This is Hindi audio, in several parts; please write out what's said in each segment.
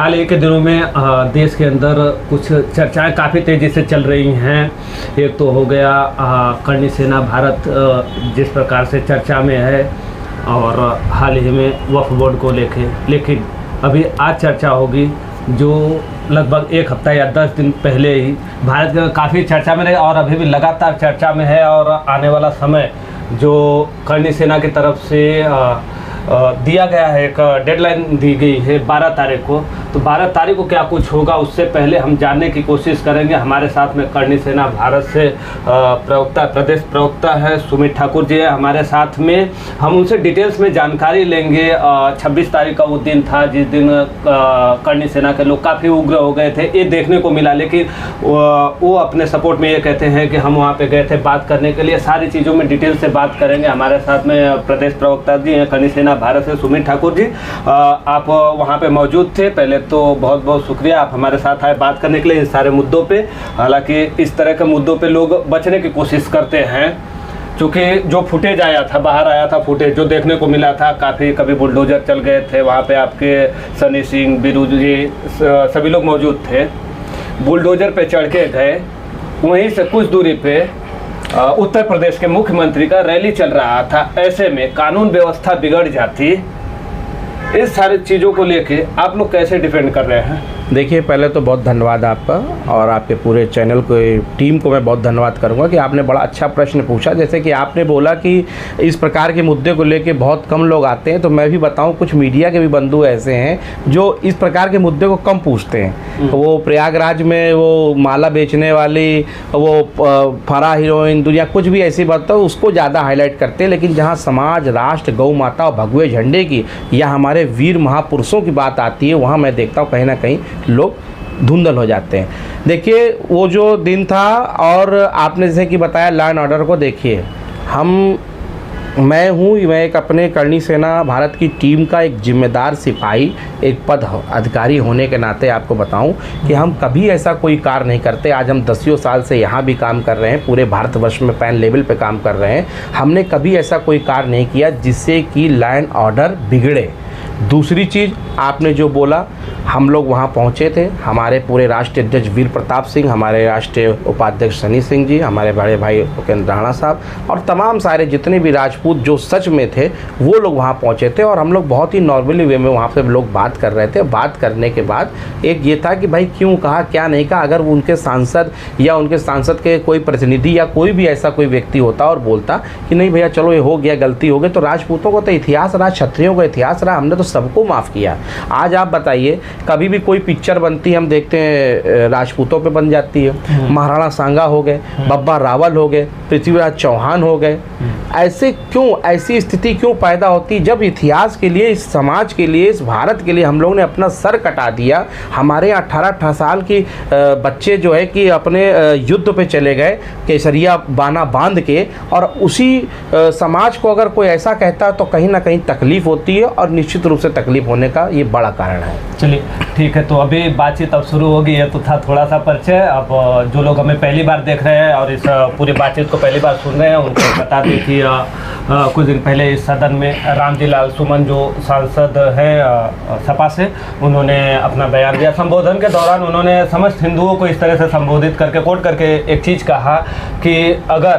हाल ही के दिनों में देश के अंदर कुछ चर्चाएं काफ़ी तेज़ी से चल रही हैं। एक तो हो गया करनी सेना भारत जिस प्रकार से चर्चा में है, और हाल ही में वक्फ बोर्ड को लेकिन अभी आज चर्चा होगी जो लगभग एक हफ्ता या 10 दिन पहले ही भारत के काफ़ी चर्चा में रहे और अभी भी लगातार चर्चा में है। और आने वाला समय जो करनी सेना की तरफ से दिया गया है, एक डेडलाइन दी गई है 12 तारीख को, तो 12 तारीख को क्या कुछ होगा उससे पहले हम जानने की कोशिश करेंगे। हमारे साथ में करनी सेना भारत से प्रदेश प्रवक्ता है सुमित ठाकुर जी है हमारे साथ में। हम उनसे डिटेल्स में जानकारी लेंगे। 26 तारीख का वो दिन था जिस दिन करनी सेना के लोग काफ़ी उग्र हो गए थे, ये देखने को मिला। लेकिन वो अपने सपोर्ट में ये कहते हैं कि हम वहाँ पे गए थे बात करने के लिए। सारी चीज़ों में डिटेल से बात करेंगे। हमारे साथ में प्रदेश प्रवक्ता जी हैं करनी सेना भारत से सुमित ठाकुर जी। आप वहाँ पे मौजूद थे, पहले तो बहुत बहुत शुक्रिया आप हमारे साथ आए बात करने के लिए इस सारे मुद्दों पे। हालांकि इस तरह के मुद्दों पे लोग बचने की कोशिश करते हैं, क्योंकि जो फुटेज आया था, बाहर आया था फुटेज जो देखने को मिला था, काफ़ी कभी बुलडोजर चल गए थे वहाँ पे, आपके सनी सिंह बिरू जी सभी लोग मौजूद थे। बुलडोजर पे चढ़ के गए, वहीं से कुछ दूरी पे उत्तर प्रदेश के मुख्यमंत्री का रैली चल रहा था। ऐसे में कानून व्यवस्था बिगड़ जाती। इस सारी चीज़ों को लेके आप लोग कैसे डिफेंड कर रहे हैं? देखिए, पहले तो बहुत धन्यवाद आपका और आपके पूरे चैनल को टीम को मैं बहुत धन्यवाद करूंगा कि आपने बड़ा अच्छा प्रश्न पूछा। जैसे कि आपने बोला कि इस प्रकार के मुद्दे को लेके बहुत कम लोग आते हैं, तो मैं भी बताऊं कुछ मीडिया के भी बंधु ऐसे हैं जो इस प्रकार के मुद्दे को कम पूछते हैं। वो प्रयागराज में वो माला बेचने वाली, वो फरा हीरोइन, दुनिया कुछ भी ऐसी बात हो उसको ज़्यादा हाईलाइट करते हैं। लेकिन जहाँ समाज, राष्ट्र, गौ माता और भगवे झंडे की या हमारे वीर महापुरुषों की बात आती है, वहाँ मैं देखता हूँ कहीं ना कहीं लोग धुंधल हो जाते हैं। देखिए, वो जो दिन था और आपने जैसे कि बताया लॉ एंड ऑर्डर को, देखिए मैं एक अपने करनी सेना भारत की टीम का एक जिम्मेदार सिपाही, एक पद अधिकारी होने के नाते आपको बताऊं कि हम कभी ऐसा कोई कार्य नहीं करते। आज हम 10 साल से यहाँ भी काम कर रहे हैं, पूरे भारतवर्ष में पैन लेवल पे काम कर रहे हैं। हमने कभी ऐसा कोई कार्य नहीं किया जिससे कि लॉ एंड ऑर्डर बिगड़े। दूसरी चीज़ आपने जो बोला, हम लोग वहाँ पहुँचे थे, हमारे पूरे राष्ट्रीय अध्यक्ष वीर प्रताप सिंह, हमारे राष्ट्रीय उपाध्यक्ष सनी सिंह जी, हमारे बड़े भाई उपेंद्र राणा साहब और तमाम सारे जितने भी राजपूत जो सच में थे वो लोग वहाँ पहुँचे थे। और हम लोग बहुत ही नॉर्मली वे में वहाँ पे लोग बात कर रहे थे। बात करने के बाद एक ये था कि भाई क्यों कहा, क्या नहीं कहा। अगर उनके सांसद या उनके सांसद के कोई प्रतिनिधि या कोई भी ऐसा कोई व्यक्ति होता और बोलता कि नहीं भैया चलो ये हो गया, गलती हो गई, तो राजपूतों को तो इतिहास रहा, क्षत्रियों का इतिहास रहा, हमने तो सबको माफ़ किया। आज आप बताइए, कभी भी कोई पिक्चर बनती है हम देखते हैं राजपूतों पे बन जाती है। महाराणा सांगा हो गए, बब्बर रावल हो गए, पृथ्वीराज चौहान हो गए। ऐसे क्यों, ऐसी स्थिति क्यों पैदा होती जब इतिहास के लिए, इस समाज के लिए, इस भारत के लिए हम लोग ने अपना सर कटा दिया। हमारे 18 साल की बच्चे जो है कि अपने युद्ध पे चले गए केसरिया बाना बांध के, और उसी समाज को अगर कोई ऐसा कहता है तो कहीं ना कहीं तकलीफ होती है और निश्चित रूप से तकलीफ होने का ये बड़ा कारण है। चलिए ठीक है, तो अभी बातचीत अब शुरू होगी। ये तो था थोड़ा सा परिचय। अब जो लोग हमें पहली बार देख रहे हैं और इस पूरी बातचीत को पहली बार सुन रहे हैं उनको बता दें कि कुछ दिन पहले इस सदन में रामजी लाल सुमन जो सांसद हैं सपा से, उन्होंने अपना बयान दिया। संबोधन के दौरान उन्होंने समस्त हिंदुओं को इस तरह से संबोधित करके, कोट करके एक चीज़ कहा कि अगर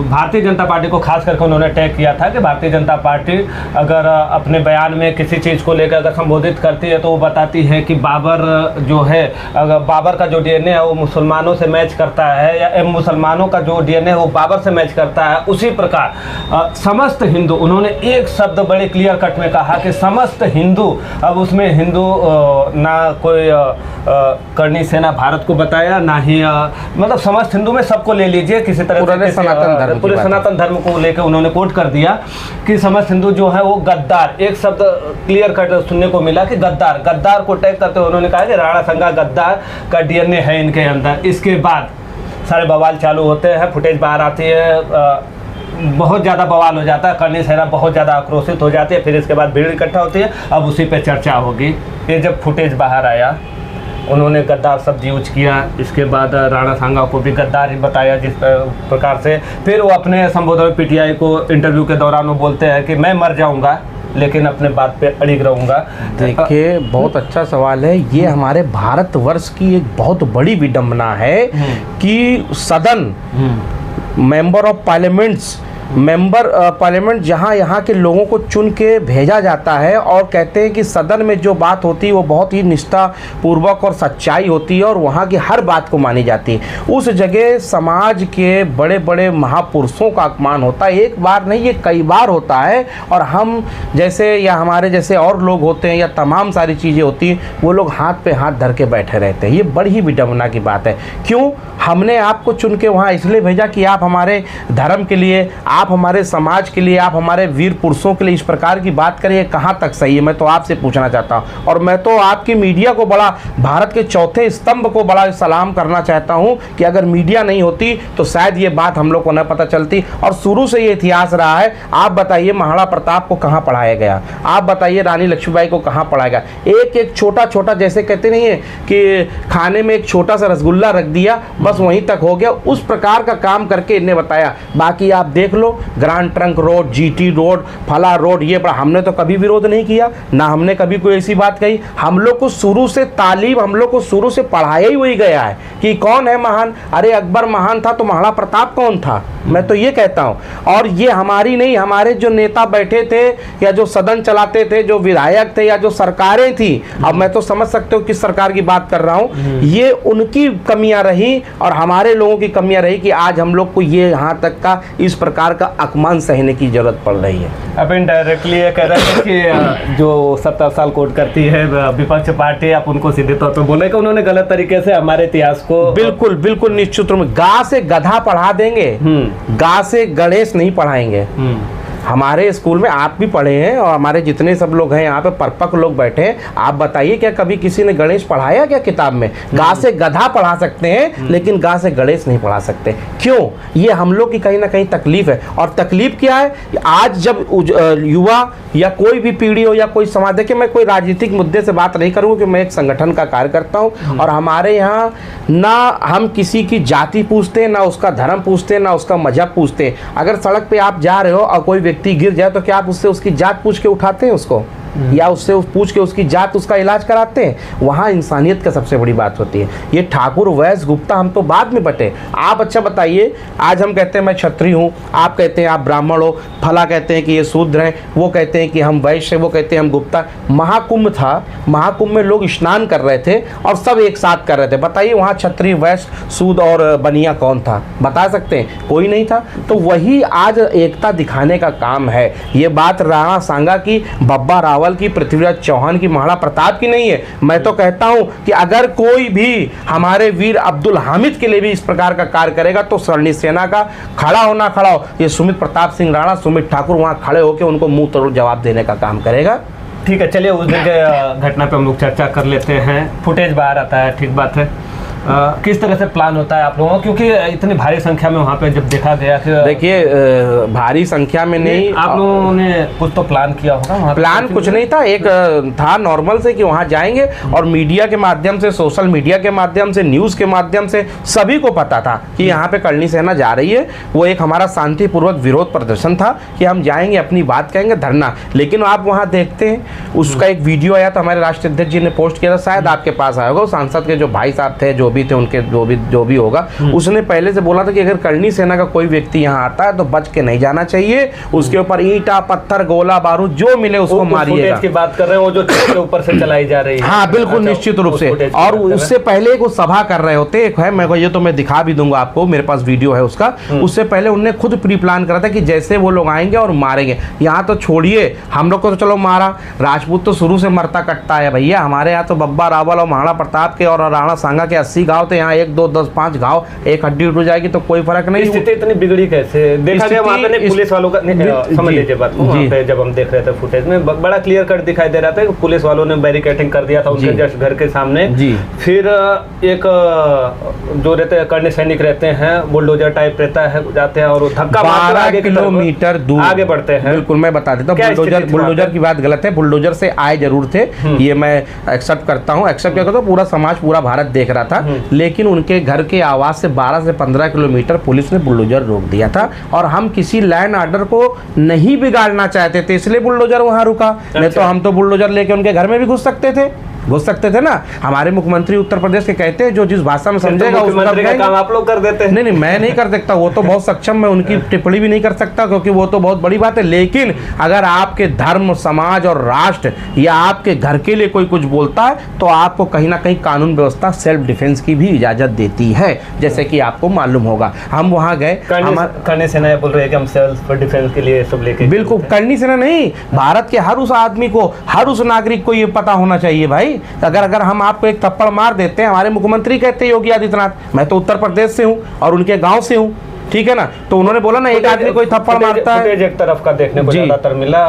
भारतीय जनता पार्टी को खास करके उन्होंने टैग किया था कि भारतीय जनता पार्टी अगर अपने बयान में किसी चीज़ को लेकर अगर संबोधित करती है तो वो बताती है कि बाबर जो है, अगर बाबर का जो डीएनए है वो मुसलमानों से मैच करता है, या मुसलमानों का जो डीएनए है वो बाबर से मैच करता है। उसी प्रकार समस्त हिंदू, उन्होंने एक शब्द बड़े क्लियर कट में कहा कि समस्त हिंदू, अब उसमें हिंदू ना कोई करनी सेना भारत को बताया, ना ही मतलब समस्त हिंदू में सबको ले लीजिए, किसी तरह पूरे सनातन धर्म को लेकर उन्होंने कोट कर दिया कि समस्त हिंदू जो है वो गद्दार, एक शब्द क्लियर कट सुनने को मिला कि गद्दार को टैग करते हुए उन्होंने कहा कि राणा संगा गद्दार का डीएनए है इनके अंदर। इसके बाद सारे बवाल चालू होते हैं, फुटेज बाहर आती है, बहुत ज़्यादा बवाल हो जाता है, करनी सेना बहुत ज़्यादा आक्रोशित हो जाती है। फिर इसके बाद भीड़ इकट्ठा होती है। अब उसी पे चर्चा होगी। ये जब फुटेज बाहर आया, उन्होंने गद्दार शब्द यूज किया। इसके बाद राणा सांगा को भी गद्दार ही बताया जिस प्रकार से। फिर वो अपने संबोधन में पीटीआई को इंटरव्यू के दौरान वो बोलते हैं कि मैं मर जाऊंगा लेकिन अपने बात पे अड़िग रहूँगा। देखिए, बहुत अच्छा सवाल है ये। हमारे भारतवर्ष की एक बहुत बड़ी विडंबना है कि सदन, मेंबर ऑफ पार्लियामेंट्स, पार्लियामेंट जहाँ यहाँ के लोगों को चुन के भेजा जाता है और कहते हैं कि सदन में जो बात होती है वो बहुत ही निष्ठापूर्वक और सच्चाई होती है और वहाँ की हर बात को मानी जाती है। उस जगह समाज के बड़े बड़े महापुरुषों का अपमान होता है। एक बार नहीं, ये कई बार होता है। और हम जैसे या हमारे जैसे और लोग होते हैं या तमाम सारी चीज़ें होती हैं, वो लोग हाथ पे हाथ धर के बैठे रहते हैं। ये बड़ी ही विडंबना की बात है। क्यों? हमने आपको चुन के वहाँ इसलिए भेजा कि आप हमारे धर्म के लिए, आप हमारे समाज के लिए, आप हमारे वीर पुरुषों के लिए इस प्रकार की बात करें, कहाँ तक सही है? मैं तो आपसे पूछना चाहता हूँ। और मैं तो आपकी मीडिया को बड़ा, भारत के चौथे स्तंभ को बड़ा सलाम करना चाहता हूँ कि अगर मीडिया नहीं होती तो शायद ये बात हम लोग को न पता चलती। और शुरू से ये इतिहास रहा है। आप बताइए महाराणा प्रताप को कहाँ पढ़ाया गया? आप बताइए रानी लक्ष्मीबाई को कहाँ पढ़ाया गया? एक एक छोटा छोटा, जैसे कहते नहीं है कि खाने में एक छोटा सा रसगुल्ला रख दिया, बस वहीं तक हो गया, उस प्रकार का काम करके इन्हें बताया। बाकी आप देख लो, Grand Trunk Road, GT Road, फला रोड, ये हमने तो कभी विरोध नहीं किया, ना हमने कभी कोई ऐसी बात कही। हम लोग को शुरू से तालीम, हम लोग को शुरू से पढ़ाया ही वही गया है कि कौन है महान। अरे अकबर महान था तो महाराणा प्रताप कौन था? मैं तो ये कहता हूं। और ये हमारी नहीं, हमारे जो नेता बैठे थे या जो सदन चलाते थे, जो विधायक थे या जो सरकारें थी, अब मैं तो समझ सकते हो किस सरकार की बात कर रहा हूं, ये उनकी कमियां रही और हमारे लोगों की कमियां रही कि आज हम लोग को ये यहाँ तक का इस प्रकार का अपमान सहने की जरूरत पड़ रही है। अब इनडायरेक्टली ये कह रहे हैं कि जो 70 साल कोर्ट करती है विपक्ष पार्टी, आप उनको सीधे तौर पे बोले कि उन्होंने गलत तरीके से हमारे इतिहास को, बिल्कुल बिल्कुल निश्चित रूप में गा से गधा पढ़ा देंगे, गा से गणेश नहीं पढ़ाएंगे। हमारे स्कूल में आप भी पढ़े हैं और हमारे जितने सब लोग हैं यहाँ पे परिपक्व लोग बैठे हैं, आप बताइए क्या कभी किसी ने गणेश पढ़ाया क्या किताब में? गा से गधा पढ़ा सकते हैं लेकिन गा से गणेश नहीं पढ़ा सकते। क्यों? ये हम लोग की कहीं ना कहीं तकलीफ है। और तकलीफ क्या है? आज जब युवा या कोई भी पीढ़ी हो या कोई समाज, देखिए मैं कोई राजनीतिक मुद्दे से बात नहीं करूँगा कि मैं एक संगठन का कार्य करता हूँ और हमारे यहाँ ना हम किसी की जाति पूछते हैं, ना उसका धर्म पूछते हैं, ना उसका मजहब पूछते हैं। अगर सड़क पे आप जा रहे हो और कोई व्यक्ति गिर जाए तो क्या आप उससे उसकी जात पूछ के उठाते हैं उसको, या उससे पूछ के उसकी जात उसका इलाज कराते हैं? वहाँ इंसानियत का सबसे बड़ी बात होती है। ये ठाकुर, वैश्य, गुप्ता हम तो बाद में बटे। आप अच्छा बताइए, आज हम कहते हैं मैं क्षत्रिय हूँ, आप कहते हैं आप ब्राह्मण हो, फला कहते हैं कि ये शूद्र हैं, वो कहते हैं कि हम वैश्य, वो कहते हैं हम गुप्ता। महाकुंभ था, महाकुंभ में लोग स्नान कर रहे थे और सब एक साथ कर रहे थे। बताइए वहाँ क्षत्रिय, वैश्य, शूद्र और बनिया कौन था? बता सकते हैं? कोई नहीं था। तो वही आज एकता दिखाने का काम है। ये बात राणा सांगा की, बब्बा रावल की, पृथ्वीराज चौहान की, महाराणा प्रताप की नहीं है। मैं तो कहता हूं कि अगर कोई भी हमारे वीर अब्दुल हामिद के लिए भी इस प्रकार का कार्य करेगा तो सरणी सेना का खड़ा होना, खड़ा हो, ये सुमित प्रताप सिंह राणा, सुमित ठाकुर वहां खड़े होकर उनको मुंह तोड़ जवाब देने का काम करेगा। ठीक है, चलिए उस दिन के घटना पे हम लोग चर्चा कर लेते हैं। फुटेज बाहर आता है, ठीक बात है। किस तरह से प्लान होता है आप लोगों का, क्योंकि इतनी भारी संख्या में वहाँ पे जब देखा गया कि, देखिए भारी संख्या में नहीं, आप लोगों ने कुछ तो प्लान किया होगा वहाँ? प्लान कुछ नहीं था, एक था नॉर्मल से कि वहाँ जाएंगे और मीडिया के माध्यम से, सोशल मीडिया के माध्यम से, न्यूज़ के माध्यम से सभी को पता था कि यहाँ पे करणी सेना जा रही है। वो एक हमारा शांतिपूर्वक विरोध प्रदर्शन था कि हम जाएंगे, अपनी बात कहेंगे, धरना। लेकिन आप वहाँ देखते हैं उसका एक वीडियो आया था, हमारे राष्ट्रीय अध्यक्ष जी ने पोस्ट किया था, शायद आपके पास आया होगा। सांसद के जो भाई साहब थे, जो भी थे, उनके जो भी होगा, उसने पहले से बोला था कि अगर करणी सेना का कोई व्यक्ति यहाँ आता है तो बच के नहीं जाना चाहिए, उसके ऊपर ईंटा, पत्थर, गोला बारूद जो मिले उसको मारिएगा। की बात कर रहे हैं वो जो छत के ऊपर से चलाई जा रही है। हाँ बिल्कुल, निश्चित रूप से। और उससे पहले एक सभा कर रहे होते है, मैं ये तो मैं दिखा भी दूंगा आपको, मेरे पास वीडियो है उसका। उससे पहले उन्होंने खुद प्री प्लान करा था कि जैसे वो लोग आएंगे और मारेंगे। यहाँ तो छोड़िए, हम लोग को तो चलो मारा, राजपूत तो शुरू से मरता कटता है भैया। हमारे यहाँ तो बब्बा रावल और महाराणा प्रताप के और राणा सांगा के 80 गाँव थे, यहाँ 1, 2, 10, 5 घाव, एक हड्डी उठ जाएगी तो कोई फर्क नहीं। स्थिति इतनी बिगड़ी कैसे? देखा गया वहाँ पे पुलिस वालों का, समझ लीजिए बात को, वहाँ पे जब हम देख रहे थे फुटेज में बड़ा क्लियर कट दिखाई दे रहा था कि पुलिस वालों ने बैरिकेडिंग कर दिया था उनके जस्ट घर के सामने। फिर एक जो रहते हैं करणी सैनिक रहते हैं, बुलडोजर टाइप रहता है, जाते हैं और धक्का मार के 12 किलोमीटर दूर आगे बढ़ते हैं। बिल्कुल, मैं बता देता हूँ, बुलडोजर की बात गलत है, बुलडोजर से आए जरूर थे, ये मैं एक्सेप्ट करता हूँ। एक्सेप्ट क्या करता हूँ, पूरा समाज, पूरा भारत देख रहा था लेकिन उनके घर के आवास से 12 से 15 किलोमीटर पुलिस ने बुलडोजर रोक दिया था, और हम किसी लैंड ऑर्डर को नहीं बिगाड़ना चाहते थे, इसलिए बुलडोजर वहां रुका। नहीं तो हम तो बुलडोजर लेके उनके घर में भी घुस सकते थे ना। हमारे मुख्यमंत्री उत्तर प्रदेश के कहते हैं जो जिस भाषा में समझेगा उसका काम आप लोग कर देते हैं। नहीं, मैं नहीं कर सकता, वो तो बहुत सक्षम, मैं उनकी टिप्पणी भी नहीं कर सकता क्योंकि वो तो बहुत बड़ी बात है। लेकिन अगर आपके धर्म, समाज और राष्ट्र या आपके घर के लिए कोई कुछ बोलता है तो आपको कहीं ना कहीं कानून व्यवस्था सेल्फ डिफेंस की भी इजाजत देती है, जैसे कि आपको मालूम होगा। हम वहाँ गए, करनी सेना बोल रहे हैं कि हम सेल्फ डिफेंस के लिए सब लेके, बिल्कुल करनी सेना नहीं, भारत के हर उस आदमी को, हर उस नागरिक को ये पता होना चाहिए भाई। अगर हम आपको एक थप्पड़ मार देते हैं, हमारे मुख्यमंत्री कहते हैं योगी आदित्यनाथ, मैं तो उत्तर प्रदेश से हूँ और उनके गांव से हूँ, ठीक है ना, तो उन्होंने बोला ना एक आदमी कोई थप्पड़ मारता है। एक तरफ का देखने को ज्यादातर मिला,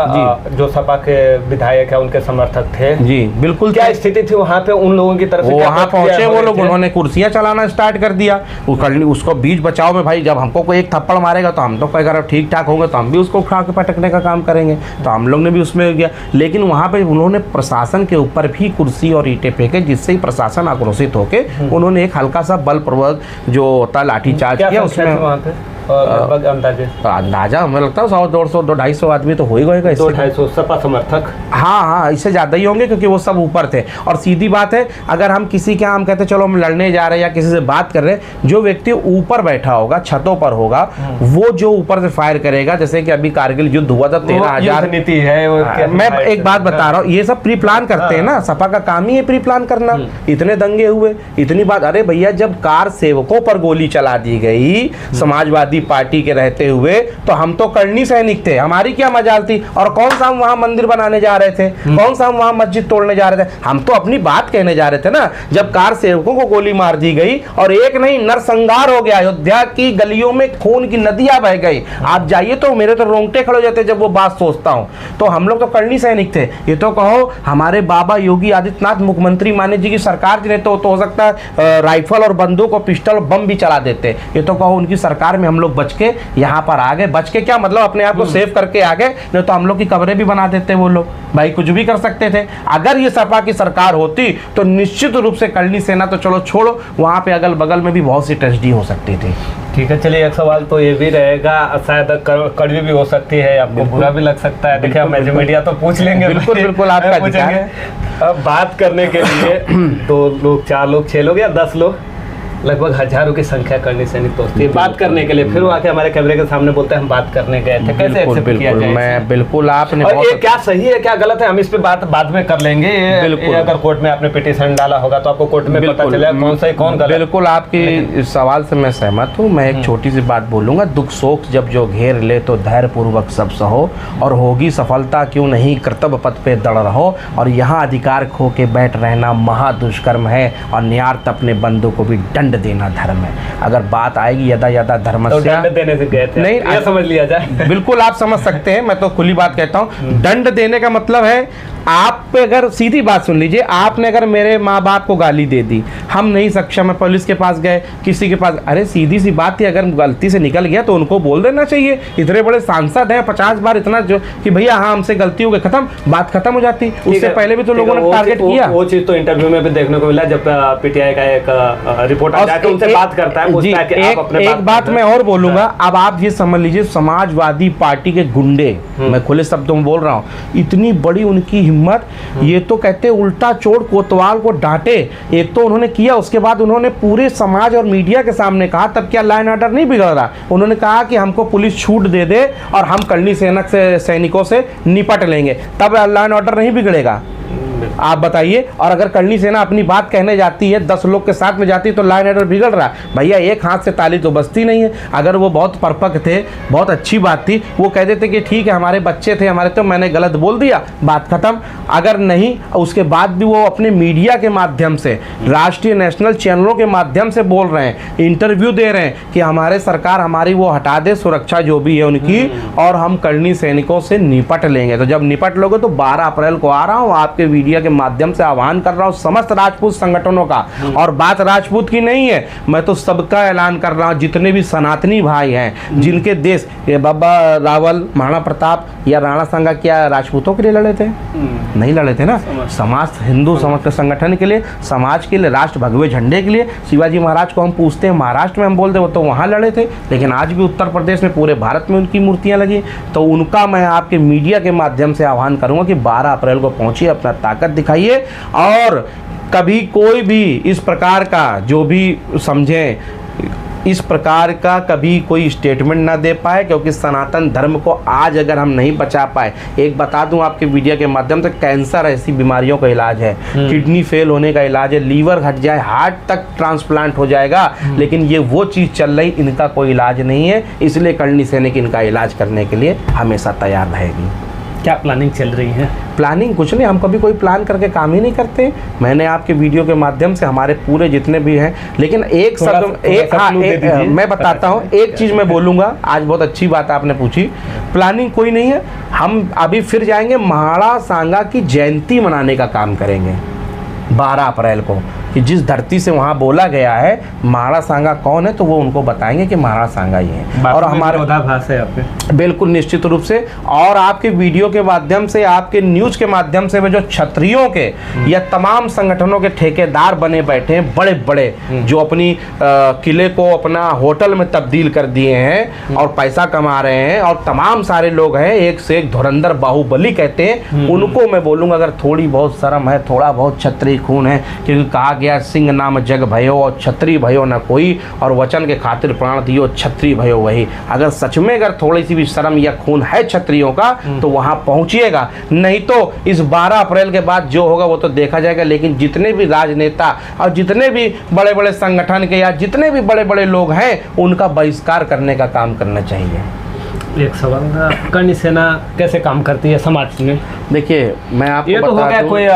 जो सपा के विधायक है उनके समर्थक थे जी, बिल्कुल। क्या स्थिति थी वहाँ पे उन लोगों की तरफ से? वहाँ पहुंचे वो लोग, उन्होंने कुर्सियां चलाना स्टार्ट कर दिया। उसको बीच बचाव में भाई, जब हमको कोई एक थप्पड़ मारेगा तो हम तो अगर ठीक ठाक होंगे तो हम भी उसको खा के पटकने का काम करेंगे, तो हम लोग ने भी उसमें गया। लेकिन वहाँ पे उन्होंने प्रशासन के ऊपर भी कुर्सी और ईंटें फेंके, जिससे ही प्रशासन आक्रोशित होके उन्होंने एक हल्का सा बलपूर्वक जो होता लाठीचार्ज किया। उसमें वहाँ पे अंदाजा हमें लगता है 100, 150, 250 आदमी तो हो ही गए, 250 सपा समर्थक। हाँ, इससे ज़्यादा ही होंगे क्योंकि वो सब ऊपर थे। और सीधी बात है, अगर हम किसी के हम कहते चलो हम लड़ने जा रहे हैं या किसी से बात कर रहे हैं, जो व्यक्ति ऊपर बैठा होगा, छतों पर होगा, वो जो ऊपर से फायर करेगा, जैसे कि अभी कारगिल युद्ध हुआ था, 13,000 नीति है। मैं एक बात बता रहा हूँ, ये सब प्री प्लान करते हैं ना, सपा का काम ही है प्री प्लान करना। इतने दंगे हुए, इतनी बात, अरे भैया जब कार सेवकों पर गोली चला दी गई समाजवादी पार्टी के रहते हुए, तो हम तो करनी सैनिक थे, हमारी क्या मजाल थी। और कौन सा हम वहां मंदिर बनाने जा रहे थे, कौन सा हम वहां मस्जिद तोड़ने जा रहे थे, हम तो अपनी बात कहने जा रहे थे ना। जब कार सेवकों को गोली मार दी गई और एक नहीं नरसंहार हो गया, अयोध्या की गलियों में खून की नदियां बह गई, आप जाइए तो मेरे तो रोंगटे खड़े हो जाते जब वो बात सोचता हूं। तो हम लोग तो करनी सैनिक थे। ये तो कहो हमारे बाबा योगी आदित्यनाथ मुख्यमंत्री माने जी की सरकार जी तो हो सकता है राइफल और बंदूक और पिस्टल और बम भी चला देते। ये तो कहो उनकी सरकार में हम लोग बच के यहाँ पर आ गए। बच के क्या मतलब, अपने आप को सेव करके आ गए, नहीं तो हम लोग की कब्रें भी बना देते वो लोग, भाई कुछ भी कर सकते थे। अगर ये सपा की सरकार होती तो निश्चित रूप से करनी सेना तो चलो छोड़ो, वहाँ पे अगल बगल में भी बहुत सी ट्रेजेडी हो सकती थी। ठीक है, चलिए एक सवाल तो ये भी रहेगा, शायद कड़वी भी हो सकती है, आपको बुरा भी लग सकता है। देखिए हम मीडिया तो पूछ लेंगे, बिल्कुल आपका पूछेंगे। अब बात करने के लिए 2 लोग, 4 लोग, 6 लोग या 10 लोग, लगभग हजारों की संख्या करनी सैनिक दोस्ती बात करने के लिए, फिर वो आके हमारे कैमरे के सामने बोलते हैं हम बात करने गए थे। कैसे एक्सेप्ट किया जाए? मैं बिल्कुल आपने और ये क्या सही है क्या गलत है, हम इस पे बात बाद में कर लेंगे। ये अगर कोर्ट में आपने पिटीशन डाला होगा तो आपको कोर्ट में पता चलेगा कौन सही कौन गलत। बिल्कुल आपके इस सवाल से मैं सहमत हूँ। मैं एक छोटी सी बात बोलूंगा, दुख शोक जब जो घेर ले तो धैर्य पूर्वक सब सहो, और होगी सफलता क्यों नहीं कर्तव्य पथ पे दृढ़ रहो, और यहाँ अधिकार खो के बैठ रहना महादुष्कर्म है, और न्यार्थ अपने बंधु को भी दंड देना धर्म है। अगर बात आएगी यदा यदा धर्मस्य, तो दंड देने से गए थे, नहीं ये समझ लिया जाए। बिल्कुल आप समझ सकते हैं, मैं तो खुली बात कहता हूँ। दंड देने का मतलब है, आप पे अगर सीधी बात सुन लीजिए, आपने अगर मेरे माँ बाप को गाली दे दी, हम नहीं सक्षम है, पुलिस के पास गए, किसी के पास, अरे सीधी सी बात थी, अगर गलती से निकल गया तो उनको बोल देना चाहिए। इतने बड़े सांसद हैं, 50 बार इतना जो कि भैया हाँ हमसे गलती हो गई, खत्म, बात खत्म हो जाती। उससे पहले भी तो लोगों ने टारगेट किया। वो चीज तो इंटरव्यू में भी देखने को मिला, जब पीटीआई का एक रिपोर्टर जाके उनसे बात करता है, पूछता है कि आप अपने एक बात मैं और बोलूंगा। अब आप ये समझ लीजिए, समाजवादी पार्टी के गुंडे, मैं खुले शब्दों में बोल रहा हूँ, इतनी बड़ी उनकी हिम्मत, ये तो कहते उल्टा चोर कोतवाल को डांटे। एक तो उन्होंने किया, उसके बाद उन्होंने पूरे समाज और मीडिया के सामने कहा, तब क्या लाइन ऑर्डर नहीं बिगड़ रहा? उन्होंने कहा कि हमको पुलिस छूट दे दे और हम करनी सैनिकों से निपट लेंगे, तब लाइन ऑर्डर नहीं बिगड़ेगा। आप बताइए। और अगर करनी सेना अपनी बात कहने जाती है, 10 लोग के साथ में जाती है, तो लाइन ऑर्डर बिगड़ रहा है। भैया एक हाथ से ताली तो बजती नहीं है। अगर वो बहुत परपक थे, बहुत अच्छी बात थी, वो कह देते कि ठीक है हमारे बच्चे थे हमारे, तो मैंने गलत बोल दिया, बात खत्म। अगर नहीं, उसके बाद भी वो अपने मीडिया के माध्यम से, राष्ट्रीय नेशनल चैनलों के माध्यम से बोल रहे हैं, इंटरव्यू दे रहे हैं कि हमारे सरकार हमारी वो हटा दे सुरक्षा जो भी है उनकी, और हम करनी सैनिकों से निपट लेंगे। तो जब निपट लोगे तो 12 अप्रैल को आ रहा हूँ, आपके मीडिया मीडिया के माध्यम से आह्वान कर रहा हूँ समस्त राजपूत संगठनों का, और बात राजपूत की नहीं है, मैं तो सबका ऐलान कर रहा हूँ, जितने भी सनातनी भाई हैं जिनके देश, ये बाबा रावल, महाराणा प्रताप या राणा सांगा क्या राजपूतों के लिए लड़े थे? नहीं लड़े थे ना। समाज, हिंदू समाज के संगठन के लिए, समाज के लिए, राष्ट्र भगवे झंडे के लिए। शिवाजी महाराज को हम पूछते हैं महाराष्ट्र में, हम बोलते वो तो वहाँ लड़े थे, लेकिन आज भी उत्तर प्रदेश में, पूरे भारत में उनकी मूर्तियाँ लगी। तो उनका मैं आपके मीडिया के माध्यम से आह्वान करूँगा कि 12 अप्रैल को पहुँचिए, अपना ताकत दिखाइए, और कभी कोई भी इस प्रकार का जो भी समझें इस प्रकार का कभी कोई स्टेटमेंट ना दे पाए, क्योंकि सनातन धर्म को आज अगर हम नहीं बचा पाए, एक बता दूं आपके मीडिया के माध्यम से, कैंसर ऐसी बीमारियों का इलाज है, किडनी फेल होने का इलाज है, लीवर हट जाए, हार्ट तक ट्रांसप्लांट हो जाएगा, लेकिन ये वो चीज़ चल रही, इनका कोई इलाज नहीं है। इसलिए करणी सैनिक इनका इलाज करने के लिए हमेशा तैयार रहेगी। क्या प्लानिंग चल रही है? प्लानिंग कुछ नहीं, हम कभी कोई प्लान करके काम ही नहीं करते। मैंने आपके वीडियो के माध्यम से हमारे पूरे जितने भी हैं, लेकिन एक शब्द मैं बताता हूँ, एक चीज़ मैं बोलूँगा, आज बहुत अच्छी बात आपने पूछी। प्लानिंग कोई नहीं है, हम अभी फिर जाएंगे, महाराणा सांगा की जयंती मनाने का काम करेंगे 12 अप्रैल को, कि जिस धरती से वहाँ बोला गया है महाराणा सांगा कौन है, तो वो उनको बताएंगे कि महाराणा सांगा ही है। और हमारे विरोधाभास है आपके, बिल्कुल निश्चित रूप से। और आपके वीडियो के माध्यम से, आपके न्यूज़ के माध्यम से, वे जो क्षत्रियों के या तमाम संगठनों के ठेकेदार बने बैठे हैं, बड़े बड़े, जो अपनी किले को अपना होटल में तब्दील कर दिए हैं और पैसा कमा रहे हैं, और तमाम सारे लोग हैं, एक से एक धुरंधर बाहुबली कहते हैं, उनको मैं बोलूँगा अगर थोड़ी बहुत शर्म है, थोड़ा बहुत क्षत्रिय खून है, क्योंकि कहा गया सिंह नाम जग भयो और क्षत्रिय भयो न कोई, और वचन के खातिर प्राण दियो क्षत्रिय भयो वही। अगर सच में अगर थोड़ी सी भी शर्म या खून है क्षत्रियों का, तो वहां पहुंचिएगा, नहीं तो इस 12 अप्रैल के बाद जो होगा वो तो देखा जाएगा। लेकिन जितने भी राजनेता और जितने भी बड़े बड़े संगठन के या जितने भी बड़े बड़े लोग हैं, उनका बहिष्कार करने का काम करना चाहिए। एक सवाल, करणी सेना कैसे काम करती है समाज में? देखिए मैं आपको ये तो हो गया, कोई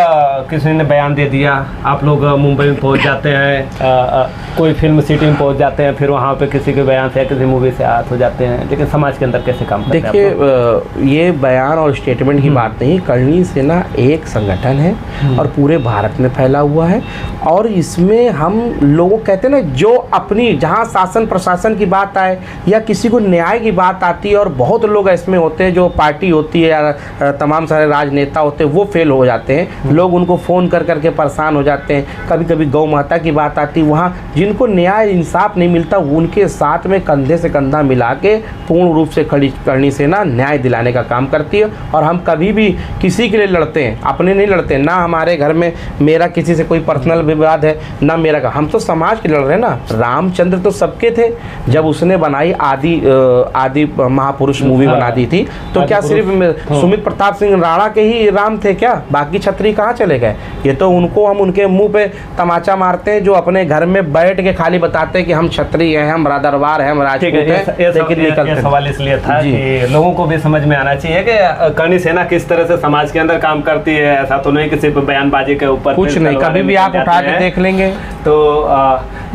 किसी ने बयान दे दिया, आप लोग मुंबई में पहुंच जाते हैं, कोई फिल्म सिटी में पहुंच जाते हैं, फिर वहां पे किसी के बयान से या किसी मूवी से हाथ हो जाते हैं, लेकिन समाज के अंदर कैसे काम करते हैं? देखिए ये बयान और स्टेटमेंट की बात नहीं, करणी सेना एक संगठन है और पूरे भारत में फैला हुआ है, और इसमें हम लोगों कहते हैं ना, जो अपनी जहाँ शासन प्रशासन की बात आए या किसी को न्याय की बात आती है, और बहुत लोग इसमें होते हैं, जो पार्टी होती है या तमाम सारे राजनेता होते हैं, वो फेल हो जाते हैं, लोग उनको फ़ोन कर करके परेशान हो जाते हैं। कभी कभी गौ माता की बात आती है, वहाँ जिनको न्याय इंसाफ नहीं मिलता, उनके साथ में कंधे से कंधा मिला के पूर्ण रूप से करणी सेना न्याय दिलाने का काम करती है। और हम कभी भी किसी के लिए लड़ते हैं, अपने नहीं लड़ते, ना हमारे घर में मेरा किसी से कोई पर्सनल विवाद है, ना मेरा का, हम तो समाज के लड़ रहे हैं ना। रामचंद्र तो सबके थे, जब उसने बनाई आदि महापुरुष मूवी बना दी थी, तो क्या सिर्फ सुमित प्रताप सिंह राणा के ही राम थे क्या? बाकी क्षत्रिय कहाँ चले गए? ये तो उनको हम उनके मुंह पे तमाचा मारते हैं, जो अपने घर में बैठ के खाली बताते हैं कि हम क्षत्रिय हैं, हम दरबार हैं, हम राजपूत हैं, लेकिन निकलते। सवाल इसलिए था कि लोगों को भी समझ में आना चाहिए कि करणी सेना किस तरह से समाज के अंदर काम करती है। ऐसा तो नहीं कि सिर्फ बयानबाजी के ऊपर कुछ नहीं, कभी भी आप उठा के देख लेंगे। तो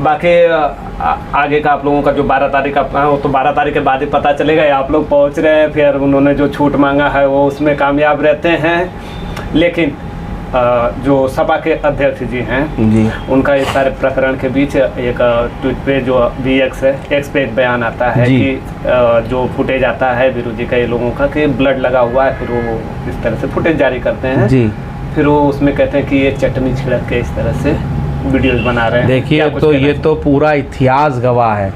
बाकी आगे का आप लोगों का जो 12 तारीख का, वो तो 12 तारीख के बाद ही पता चलेगा। आप लोग पहुंच रहे हैं, फिर उन्होंने जो छूट मांगा है वो उसमें कामयाब रहते हैं, लेकिन जो सपा के अध्यक्ष जी हैं जी, उनका इस सारे प्रकरण के बीच एक ट्वीट पे जो VX है, X पे एक बयान आता है कि जो फुटेज आता है वीरू जी का, ये लोगों का, कि ब्लड लगा हुआ है, फिर वो इस तरह से फुटेज जारी करते हैं जी। फिर वो उसमें कहते हैं कि ये चटनी छिड़क के इस तरह से वीडियोस बना रहे हैं। देखिए तो ये तो पूरा इतिहास गवाह है,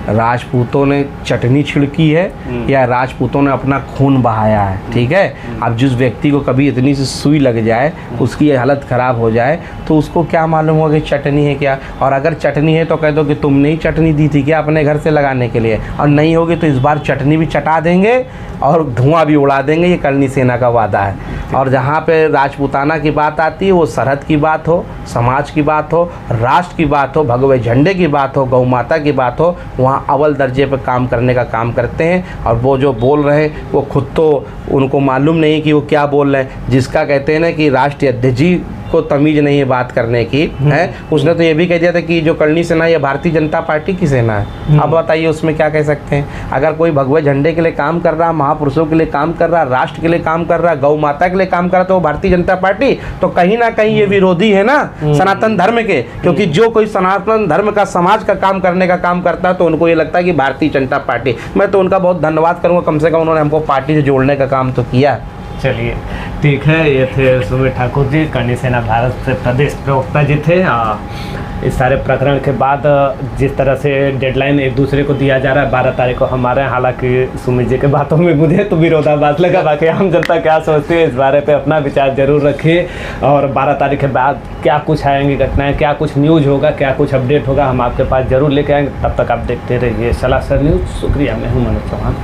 राजपूतों ने चटनी छिड़की है या राजपूतों ने अपना खून बहाया है, ठीक है। अब जिस व्यक्ति को कभी इतनी सी सुई लग जाए, उसकी हालत ख़राब हो जाए, तो उसको क्या मालूम होगा कि चटनी है क्या। और अगर चटनी है तो कह दो कि तुमने ही चटनी दी थी क्या अपने घर से लगाने के लिए, और नहीं होगी तो इस बार चटनी भी चटा देंगे और धुआं भी उड़ा देंगे। ये करणी सेना का वादा है। और जहाँ पे राजपूताना की बात आती है, वो सरहद की बात हो, समाज की बात हो, राष्ट्र की बात हो, भगवे झंडे की बात हो, गौ माता की बात हो, वहाँ अव्वल दर्जे पर काम करने का काम करते हैं। और वो जो बोल रहे हैं वो खुद तो उनको मालूम नहीं कि वो क्या बोल रहे हैं। जिसका कहते हैं ना कि राष्ट्रीय अध्यक्ष जी को तमीज़ नहीं है बात करने की है। उसने तो ये भी कह दिया था कि जो करणी सेना ये भारतीय जनता पार्टी की सेना है। अब बताइए उसमें क्या कह सकते हैं। अगर कोई भगवे झंडे के लिए काम कर रहा, महापुरुषों के लिए काम कर रहा, राष्ट्र के लिए काम कर रहा, गौ माता के लिए काम कर रहा, तो वो भारतीय जनता पार्टी तो कहीं ना कहीं ये विरोधी है ना सनातन धर्म के। क्योंकि जो कोई सनातन धर्म का, समाज का काम करने का काम करता है तो उनको ये लगता है कि भारतीय जनता पार्टी। मैं तो उनका बहुत धन्यवाद करूंगा, कम से कम उन्होंने हमको पार्टी से जोड़ने का काम तो किया। चलिए ठीक है, ये थे सुमित ठाकुर जी, करणी सेना भारत से प्रदेश प्रवक्ता जी थे। इस सारे प्रकरण के बाद जिस तरह से डेडलाइन एक दूसरे को दिया जा रहा है 12 तारीख को हमारे, हालांकि सुमित जी के बातों में मुझे तो विरोधाभास लगा, बाकी आम जनता क्या सोचती है इस बारे पे अपना विचार जरूर रखिए। और 12 तारीख के बाद क्या कुछ आएंगी घटनाएं, क्या कुछ न्यूज़ होगा, क्या कुछ अपडेट होगा, हम आपके पास जरूर लेके आएंगे। तब तक आप देखते रहिए सलासर न्यूज़। शुक्रिया, मैं हूँ मनोज चौहान।